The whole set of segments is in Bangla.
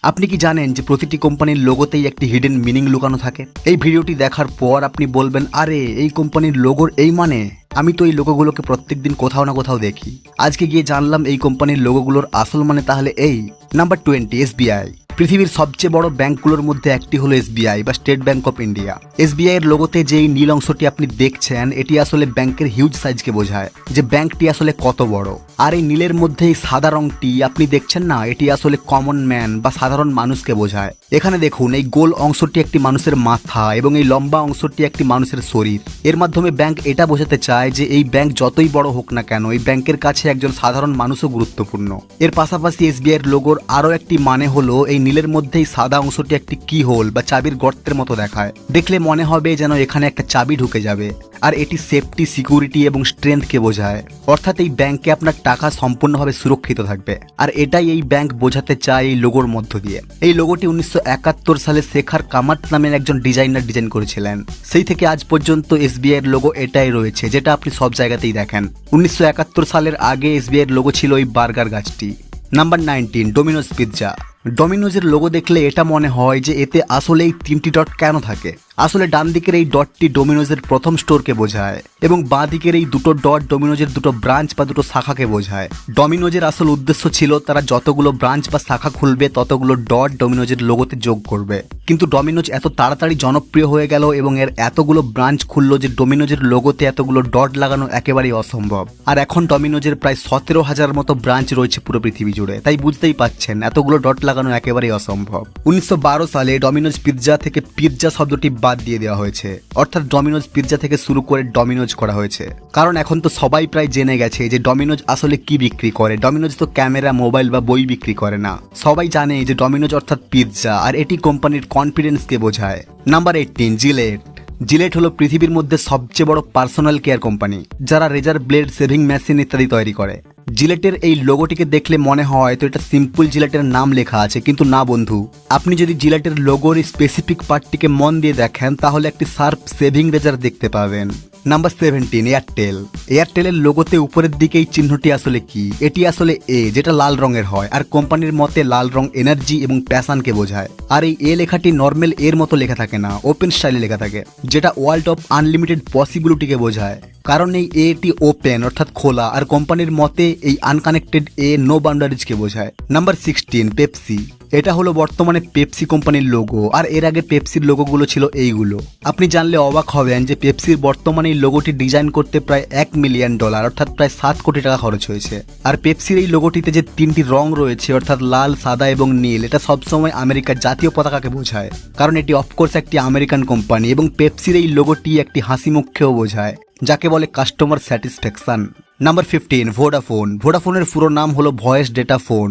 আপনি কি জানেন যে প্রতিটি কোম্পানির লোগোতেই একটি হিডেন মিনিং লুকানো থাকে? এই ভিডিওটি দেখার পর আপনি বলবেন, আরে এই কোম্পানির লোগোর এই মানে, আমি তো এই লোগোগুলোকে প্রত্যেকদিন কোথাও না কোথাও দেখি। আজকে গিয়ে জানলাম এই কোম্পানির লোগোগুলোর আসল মানে তাহলে এই। Number 20, SBI. পৃথিবীর সবচেয়ে বড় ব্যাংকগুলোর মধ্যে একটি হলো এসবিআই বা state bank of India. SBI এর লোগোতে যে এই নীল অংশটি আপনি দেখছেন, এটি আসলে ব্যাংকের হিউজ সাইজকে বোঝায়, যে ব্যাংকটি আসলে কত বড়। আর এই নীলের মধ্যে এই সাদা রংটি আপনি দেখছেন না, এটি আসলে কমন ম্যান বা সাধারণ মানুষকে বোঝায়। এখানে দেখুন, এই গোল অংশটি একটি মানুষের মাথা এবং এই লম্বা অংশটি একটি মানুষের শরীর। এর মাধ্যমে ব্যাংক এটা বোঝাতে চায় যে এই ব্যাংক যতই বড় হোক না কেন, এই ব্যাংকের কাছে একজন সাধারণ মানুষও গুরুত্বপূর্ণ। এর পাশাপাশি এসবিআই এর লোগোর আরও একটি মানে হলো, এই নীলের মধ্যে এই সাদা অংশটি একটি কি হোল বা চাবির গর্তের মতো দেখায়। দেখলে মনে হবে যেন এখানে একটা চাবি ঢুকে যাবে। আর এটি সেফটি, সিকিউরিটি এবং স্ট্রেংথকে বোঝায়, অর্থাৎ এই ব্যাংকে আপনার টাকা সম্পূর্ণভাবে সুরক্ষিত থাকবে। আর এটাই এই ব্যাংক বোঝাতে চায় এই লোগোর মধ্য দিয়ে। এই লোগোটি 1971 সালে শেখার কামাত নামের একজন ডিজাইনার ডিজাইন করেছিলেন। সেই থেকে আজ পর্যন্ত এসবিআই এর লোগো এটাই রয়েছে, যেটা আপনি সব জায়গাতেই দেখেন। 1971 সালের আগে এসবিআই এর লোগো ছিল এই বার্গার গাছটি। Number 19, Domino's pizza. ডমিনোজের লোগো দেখলে এটা মনে হয় যে এতে আসলে এই 3টি ডট কেন থাকে। আসলে ডান দিকের এই ডটটি ডোমিনোজের প্রথম স্টোরকে বোঝায় এবং বাঁ দিকের এই দুটো ডট ডোমিনোজের দুটো ব্রাঞ্চ বা দুটো শাখাকে বোঝায়। ডমিনোজের আসল উদ্দেশ্য ছিল তারা যতগুলো ব্রাঞ্চ বা শাখা খুলবে ততগুলো ডট ডমিনোজের লোগোতে যোগ করবে। কিন্তু ডমিনোজ এত তাড়াতাড়ি জনপ্রিয় হয়ে গেল এবং এর এতগুলো ব্রাঞ্চ খুললো যে ডমিনোজের লোগোতে এতগুলো ডট লাগানো একেবারেই অসম্ভব। আর এখন ডমিনোজের প্রায় 17,000 মতো ব্রাঞ্চ রয়েছে পুরো পৃথিবী জুড়ে, তাই বুঝতেই পাচ্ছেন এতগুলো ডট লাগানো একেবারেই অসম্ভব। 1912 সালে ডমিনোজ পিৎজা থেকে পিৎজা শব্দটি বাদ দিয়ে দেওয়া হয়েছে, অর্থাৎ ডমিনোজ পিৎজা থেকে শুরু করে ডমিনোজ করা হয়েছে। কারণ এখন তো সবাই প্রায় জেনে গেছে যে ডমিনোজ আসলে কি বিক্রি করে। ডমিনোজ তো ক্যামেরা, মোবাইল বা বই বিক্রি করে না। সবাই জানে যে ডমিনোজ অর্থাৎ পিৎজা, আর এটি কোম্পানির কনফিডেন্সকে বোঝায়। Number 18, JELET. জিলেট হলো পৃথিবীর মধ্যে সবচেয়ে বড় পার্সোনাল কেয়ার কোম্পানি, যারা রেজার ব্লেড, সেভিং মেশিন ইত্যাদি তৈরি করে। জিলেটের এই লোগোটিকে দেখলে মনে হয় তো এটা সিম্পল জিলেটের নাম লেখা আছে, কিন্তু না বন্ধু। আপনি যদি জিলেটের লোগোর স্পেসিফিক পার্টটিকে মন দিয়ে দেখেন তাহলে একটি শার্প সেভিং রেজার দেখতে পাবেন। Number 17, Airtel. এয়ারটেলের লোগোতে উপরের দিকে এই চিহ্নটি আসলে কি? এটি আসলে এ, যেটা লাল রঙের হয়, আর কোম্পানির মতে লাল রং এনার্জি এবং প্যাশনকে বোঝায়। আর এই এ লেখাটি নর্মাল এর মতো লেখা থাকে না, ওপেন স্টাইলে লেখা থাকে, যেটা ওয়ার্ল্ড অফ আনলিমিটেড পসিবিলিটিকে বোঝায়। কারণ এই এটি ওপেন অর্থাৎ খোলা, আর কোম্পানির মতে এই আনকানেক্টেড এ নো বাউন্ডারিজকে বোঝায়। Number 16, Pepsi. এটা হলো বর্তমানে পেপসি কোম্পানির লোগো, আর এর আগে পেপসির লোগোগুলো ছিল এইগুলো। আপনি জানলে অবাক হবেন যে পেপসির বর্তমানে এই লোগোটি ডিজাইন করতে প্রায় $1 মিলিয়ন অর্থাৎ প্রায় 7 কোটি টাকা খরচ হয়েছে। আর পেপসির এই লোগোটিতে যে 3টি রং রয়েছে অর্থাৎ লাল, সাদা এবং নীল, এটা সবসময় আমেরিকার জাতীয় পতাকাকে বোঝায়, কারণ এটি অফকোর্স একটি আমেরিকান কোম্পানি। এবং পেপসির এই লোগোটি একটি হাসি মুখকেও বোঝায়, যাকে বলে কাস্টমার স্যাটিসফ্যাকশন। Number 15, Vodafone. ভোডাফোনের পুরো নাম হলো ভয়েস ডেটা ফোন।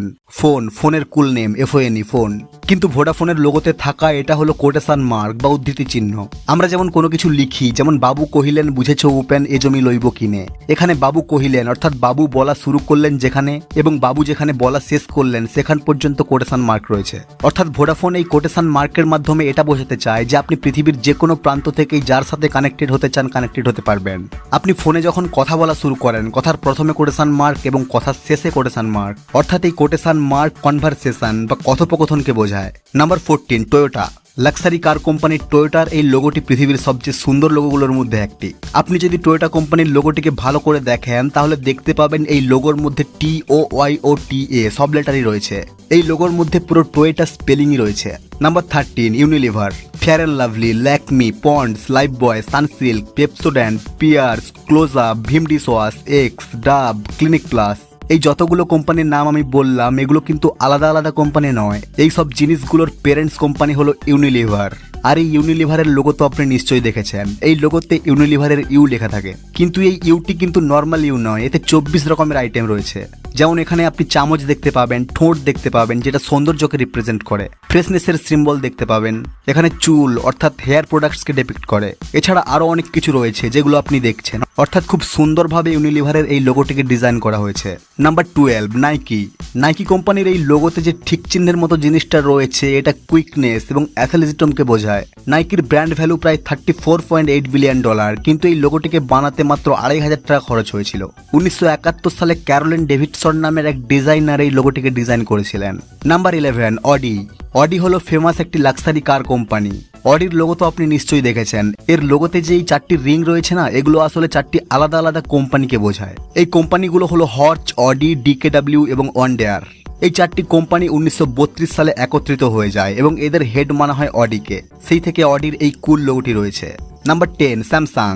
ফোনের কুল নেম FONE, ফোন। কিন্তু ভোডাফোনের লোগোতে থাকা এটা হলো কোটেশন মার্ক বা উদ্ধৃতি চিহ্ন। আমরা যেমন কোনো কিছু লিখি, যেমন বাবু কহিলেন বুঝেছ উপেন এ জমি লইব কিনে, এখানে বাবু কহিলেন অর্থাৎ বাবু বলা শুরু করলেন যেখানে, এবং বাবু যেখানে বলা শেষ করলেন সেখান পর্যন্ত কোটেশন মার্ক রয়েছে। অর্থাৎ ভোডাফোন এই কোটেশন মার্কের মাধ্যমে এটা বোঝাতে চায় যে আপনি পৃথিবীর যে কোনো প্রান্ত থেকেই যার সাথে কানেক্টেড হতে চান কানেক্টেড হতে পারবেন। আপনি ফোনে যখন কথা বলা শুরু করেন, কথার প্রথমে কোটেশন মার্ক এবং কথার শেষে কোটেশন মার্ক, অর্থাৎ এই কোটেশন মার্ক কনভারসেশন বা কথোপকথনকে বোঝায়। Number 14, Toyota. Luxury car company টয়োটার এই লোগোটি পৃথিবীর সবচেয়ে সুন্দর লোগোগুলোর মধ্যে একটি। আপনি যদি টয়োটা কোম্পানির লোগোটিকে ভালো করে দেখেন তাহলে দেখতে পাবেন এই লোগোর মধ্যে TOYOTA সব লেটারই রয়েছে। এই লোগোর মধ্যে পুরো টয়োটা স্পেলিংই রয়েছে। Number 13, Unilever. Fair and Lovely, Lakme, Pond's, Lifebuoy, Sunsilk, Pepsodent, Pears, Close Up, Vim dishwash, Axe, Dove, Clinic Plus, এই যতগুলো কোম্পানির নাম আমি বললাম এগুলো কিন্তু আলাদা আলাদা কোম্পানি নয়। এই সব জিনিসগুলোর প্যারেন্টস কোম্পানি হলো ইউনিলিভার। আর এই ইউনিলিভারের লোগো তো আপনি নিশ্চয়ই দেখেছেন। এই লোগোতে ইউনিলিভারের ইউ লেখা থাকে, কিন্তু এই ইউটি কিন্তু নর্মাল ইউ নয়, এতে 24 রকমের আইটেম রয়েছে। যেমন এখানে আপনি চামচ দেখতে পাবেন, ঠোঁট দেখতে পাবেন যেটা সৌন্দর্যকে রিপ্রেজেন্ট করে, ফ্রেশনেসের সিম্বল দেখতে পাবেন, এখানে চুল অর্থাৎ হেয়ার প্রোডাক্টসকে ডিপিক্ট করে। এছাড়া আরো অনেক কিছু রয়েছে যেগুলো আপনি দেখছেন, অর্থাৎ খুব সুন্দরভাবে ইউনিলিভারের এই লোগোটিকে ডিজাইন করা হয়েছে। Number 12, Nike. নাইকি কোম্পানির এই লোগোতে যে ঠিক চিহ্নের মতো জিনিসটা রয়েছে এটা কুইকনেস এবং অ্যাথলেটিজমকে বোঝায়। নাইকির ব্র্যান্ড ভ্যালু প্রায় $34.8 বিলিয়ন, কিন্তু এই লোগোটিকে বানাতে মাত্র 2,500 টাকা খরচ হয়েছিল। 1971 সালে ক্যারোলিন ডেভিডসন নামের এক ডিজাইনার এই লোগোটিকে ডিজাইন করেছিলেন। Number 11, Audi. অডি হলো ফেমাস একটি লাক্সারি কার কোম্পানি। অডির লোগো তো আপনি নিশ্চয়ই দেখেছেন। এর লোগোতে যে এই 4টি রিং রয়েছে না, এগুলো আসলে 4টি আলাদা আলাদা কোম্পানিকে বোঝায়। এই কোম্পানিগুলো হলো হর্চ, অডি, ডিকেডাব্লিউ এবং ওয়ান্ডেয়ার। এই 4টি কোম্পানি 1932 সালে একত্রিত হয়ে যায় এবং এদের হেড মানা হয় অডিকে। সেই থেকে অডির এই কুল লোগোটি রয়েছে। Number 10, Samsung.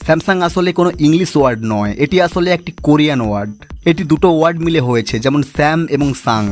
স্যামসাং আসলে কোনো ইংলিশ ওয়ার্ড নয়, এটি আসলে একটি কোরিয়ান ওয়ার্ড। এটি দুটো ওয়ার্ড মিলে হয়েছে, যেমন স্যাম এবং সাং।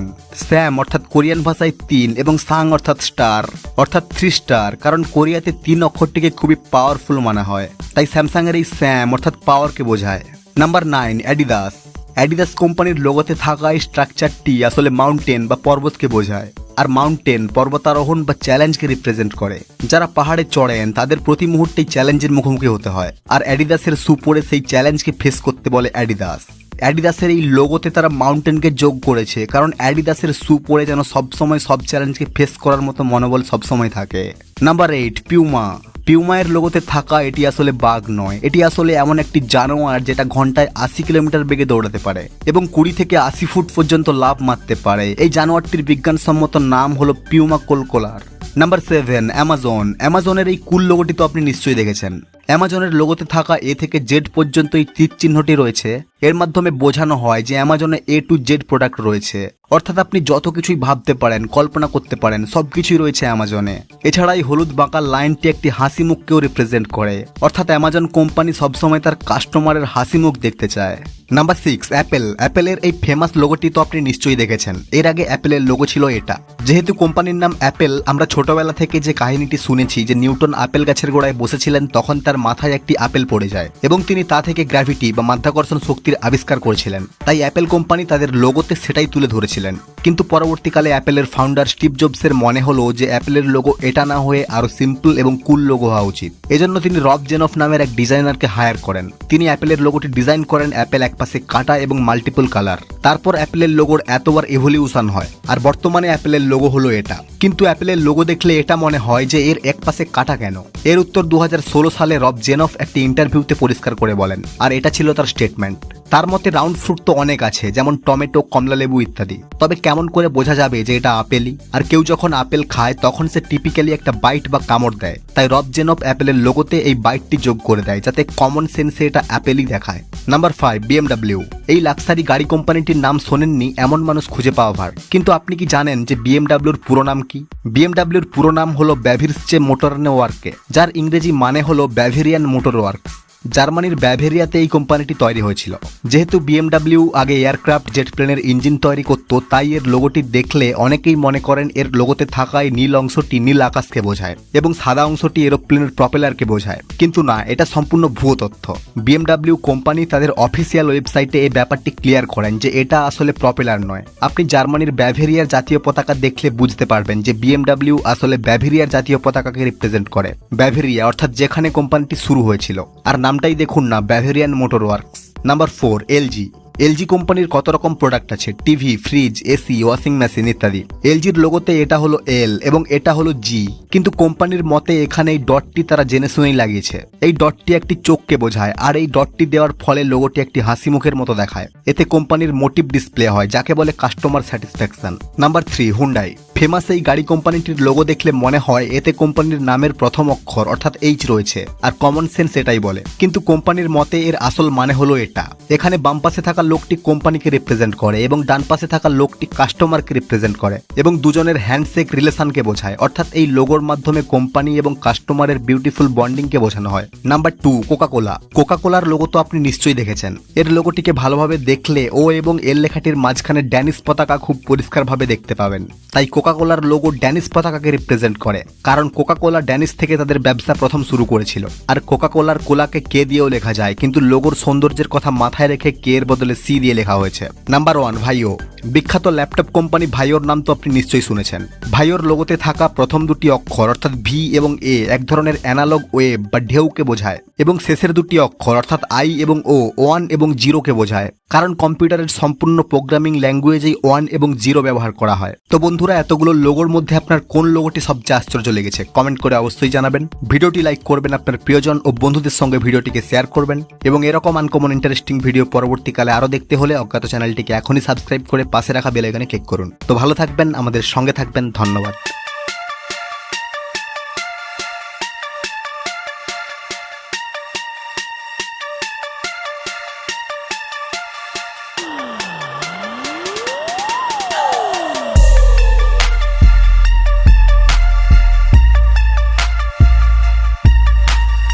স্যাম অর্থাৎ কোরিয়ান ভাষায় 3 এবং সাং অর্থাৎ স্টার অর্থাৎ 3 স্টার, কারণ কোরিয়াতে 3 অক্ষরটিকে খুবই পাওয়ারফুল মানা হয়, তাই স্যামসাং এর এই স্যাম অর্থাৎ পাওয়ারকে বোঝায়। নাম্বার 9, অ্যাডিদাস। অ্যাডিদাস কোম্পানির লোগোতে থাকা এই স্ট্রাকচারটি আসলে মাউন্টেন বা পর্বতকে বোঝায়। আর মাউন্টেন পর্বতারোহণ বা চ্যালেঞ্জকে রিপ্রেজেন্ট করে। যারা পাহাড়ে চড়েন তাদের প্রতি মুহূর্তেই চ্যালেঞ্জের মুখোমুখি হতে হয়, আর অ্যাডিদাসের শু পরে সেই চ্যালেঞ্জকে ফেস করতে বলে অ্যাডিদাস। অ্যাডিদাসের এই লোগোতে তারা মাউন্টেনকে যোগ করেছে, কারণ অ্যাডিদাসের শু পরে যেন সবসময় সব চ্যালেঞ্জকে ফেস করার মতো মনোবল সবসময় থাকে। Number 8, Puma. পিউমায়ের লোগোতে থাকা এটি আসলে বাঘ নয়, এটি আসলে এমন একটি জানোয়ার যেটা ঘন্টায় 80 কিলোমিটার বেগে দৌড়াতে পারে এবং 20 থেকে 80 ফুট পর্যন্ত লাফ মারতে পারে। এই জানোয়ারটির বিজ্ঞানসম্মত নাম হলো পিউমা কোলকোলার। Number 7, Amazon. অ্যামাজনের এই কুল লোগোটি তো আপনি নিশ্চয়ই দেখেছেন। অ্যামাজনের লোগোতে থাকা এ থেকে জেড পর্যন্ত এই তীর চিহ্নটি রয়েছে। এর মাধ্যমে বোঝানো হয় যে অ্যামাজনে A to Z প্রোডাক্ট রয়েছে, অর্থাৎ আপনি যত কিছুই ভাবতে পারেন, কল্পনা করতে পারেন, সবকিছুই রয়েছে অ্যামাজনে। এছাড়া এই হলুদ বাঁকা লাইনটি একটি হাসি মুখকেও রিপ্রেজেন্ট করে, অর্থাৎ অ্যামাজন কোম্পানি সবসময় তার কাস্টমারের হাসি মুখ দেখতে চায়। Number 6, Apple. অ্যাপেলের এই ফেমাস লোগোটি তো আপনি নিশ্চয়ই দেখেছেন। এর আগে অ্যাপেলের লোগো ছিল এটা। যেহেতু কোম্পানির নাম অ্যাপেল, আমরা ছোটবেলা থেকে যে কাহিনীটি শুনেছি যে নিউটন আপেল গাছের গোড়ায় বসেছিলেন, তখন তার মাথায় একটি আপেল পড়ে যায় এবং তিনি তা থেকে গ্র্যাভিটি বা মাধ্যাকর্ষণ শক্তির আবিষ্কার করেছিলেন। তাই অ্যাপেল কোম্পানি তাদের লোগোতে সেটাই তুলে ধরেছিলেন। কিন্তু পরবর্তীকালে অ্যাপেলের ফাউন্ডার স্টিভ জবসের মনে হলো যে অ্যাপেলের লোগো এটা না হয়ে আরো সিম্পল এবং কুল লোগো হওয়া উচিত। এজন্য তিনি রব জেনফ নামের এক ডিজাইনারকে হায়ার করেন। তিনি অ্যাপেলের লোগোটি ডিজাইন করেন অ্যাপেল একপাশে কাটা এবং মাল্টিপল কালার। তারপর অ্যাপেলের লোগোর এতবার ইভলিউশন হয়, আর বর্তমানে অ্যাপেলের লোগো হলো এটা। কিন্তু অ্যাপেলের লোগো দেখলে এটা মনে হয় যে এর একপাশে কাটা কেন? এর উত্তর 2016 সালে রব জেনফ একটি ইন্টারভিউতে পরিষ্কার করে বলেন, আর এটা ছিল তার স্টেটমেন্ট। তার মতে রাউন্ড ফ্রুট তো অনেক আছে, যেমন টমেটো, কমলালেবু ইত্যাদি। তবে কেমন করে বোঝা যাবে যে এটা আপেলই? আর কেউ যখন আপেল খায় তখন সে টিপিক্যালি একটা বাইট বা কামড় দেয়। তাই রব জেনফ অ্যাপেলের লোগোতে এই বাইটটি যোগ করে দেয়, যাতে কমন সেন্সে এটা অ্যাপেলই দেখায়। Number 5, BMW. এই লাক্সারি গাড়ি কোম্পানিটির নাম শোনেননি এমন মানুষ খুঁজে পাওয়া ভার। কিন্তু আপনি কি জানেন যে বিএমডাব্লিউর পুরো নাম কি? বিএমডাব্লিউর পুরো নাম হলো ব্যাভিরস্চে মোটরনে ওয়ার্কে, যার ইংরেজি মানে হলো ব্যাভেরিয়ান মোটর ওয়ার্কস। জার্মানির ব্যাভেরিয়াতে এই কোম্পানিটি তৈরি হয়েছিল। যেহেতু বিএমডাব্লিউ আগে এয়ারক্রাফট জেট প্লেনের ইঞ্জিন তৈরি করত, তাই এর লোগোটি দেখলে অনেকেই মনে করেন এর লোগোতে থাকা এই নীল অংশটি নীল আকাশকে বোঝায় এবং সাদা অংশটি এরোপ্লেনের প্রপেলারকে বোঝায়। কিন্তু না, এটা সম্পূর্ণ ভুয়ো তথ্য। বিএমডাব্লিউ কোম্পানি তাদের অফিসিয়াল ওয়েবসাইটে এই ব্যাপারটি ক্লিয়ার করেন যে এটা আসলে প্রপেলার নয়। আপনি জার্মানির ব্যাভেরিয়ার জাতীয় পতাকা দেখলে বুঝতে পারবেন যে বিএমডাব্লিউ আসলে ব্যাভেরিয়ার জাতীয় পতাকাকে রিপ্রেজেন্ট করে। ব্যাভেরিয়া অর্থাৎ যেখানে কোম্পানিটি শুরু হয়েছিল, আর নামটাই দেখুন না, Bavarian Motor Works. Number 4, LG. LG কোম্পানির কত রকম প্রোডাক্ট আছে, TV, fridge, AC, washing machine ইত্যাদি। এলজির লোগোতে এটা হলো এল এবং এটা হলো জি, কিন্তু কোম্পানির মতে এখানে এই ডটটি তারা জেনে শুনেই লাগিয়েছে। এই ডটটি একটি চোখকে বোঝায়, আর এই ডটটি দেওয়ার ফলে লোগোটি একটি হাসি মুখের মতো দেখায়। এতে কোম্পানির মোটিভ ডিসপ্লে হয়, যাকে বলে customer satisfaction. Number 3, Hyundai. Famous এই গাড়ি কোম্পানিটির লোগো দেখলে মনে হয় এতে কোম্পানির নামের প্রথম অক্ষর অর্থাৎ এইচ রয়েছে, আর কমন সেন্স এটাই বলে। কিন্তু কোম্পানির মতে এর আসল মানে হলো এটা। এখানে বাম পাশে থাকা লোকটি কোম্পানিকে রিপ্রেজেন্ট করে এবং ডান পাশে থাকা লোকটি কাস্টমারকে রিপ্রেজেন্ট করে এবং দুজনের হ্যান্ডশেক রিলেশনকে বোঝায়, অর্থাৎ এই লোগোর মাধ্যমে কোম্পানি এবং কাস্টমারের বিউটিফুল বন্ডিংকে বোঝানো হয়। Number 2, Coca Cola. কোকাকোলার লোগো তো আপনি নিশ্চয়ই দেখেছেন। এর লোগোটিকে ভালোভাবে দেখলে ও এবং এর লেখাটির মাঝখানে ড্যানিশ পতাকা খুব পরিষ্কারভাবে দেখতে পাবেন। তাই কোকাকোলার লোগো ড্যানিশ পতাকাকে রিপ্রেজেন্ট করে, কারণ কোকাকোলা ড্যানিশ থেকে তাদের ব্যবসা প্রথম শুরু করেছিল। আর কোকাকোলার কোলাকে কে দিয়েও লেখা যায়, কিন্তু লোগোর সৌন্দর্যের কথা মাথায় রেখে কে এর বদলে সি দিয়ে লেখা হয়েছে। নাম্বার 1, ভাইও। বিখ্যাত ল্যাপটপ কোম্পানি ভাইওর নাম তো আপনি নিশ্চয়ই শুনেছেন। ভাইওর লোগোতে থাকা প্রথম দুটি অক্ষর অর্থাৎ ভি এবং এ এক ধরনের অ্যানালগ ওয়েভ বা ঢেউকে বোঝায় এবং শেষের দুটি অক্ষর অর্থাৎ আই এবং ও 1 এবং 0কে বোঝায়, কারণ কম্পিউটারের সম্পূর্ণ প্রোগ্রামিং ল্যাঙ্গুয়েজেই 1 এবং 0 ব্যবহার করা হয়। তো বন্ধুরা, এতগুলো লোগোর মধ্যে আপনার কোন লোগোটি সবচেয়ে আশ্চর্য লেগেছে কমেন্ট করে অবশ্যই জানাবেন। ভিডিওটি লাইক করবেন, আপনার প্রিয়জন ও বন্ধুদের সঙ্গে ভিডিওটিকে শেয়ার করবেন এবং এরকম আনকমন ইন্টারেস্টিং ভিডিও পরবর্তীকালে আরও দেখতে হলে অজ্ঞাত চ্যানেলটিকে এখনই সাবস্ক্রাইব করে পাশে রাখা বেল আইকনে ক্লিক করুন। তো ভালো থাকবেন, আমাদের সঙ্গে থাকবেন, ধন্যবাদ।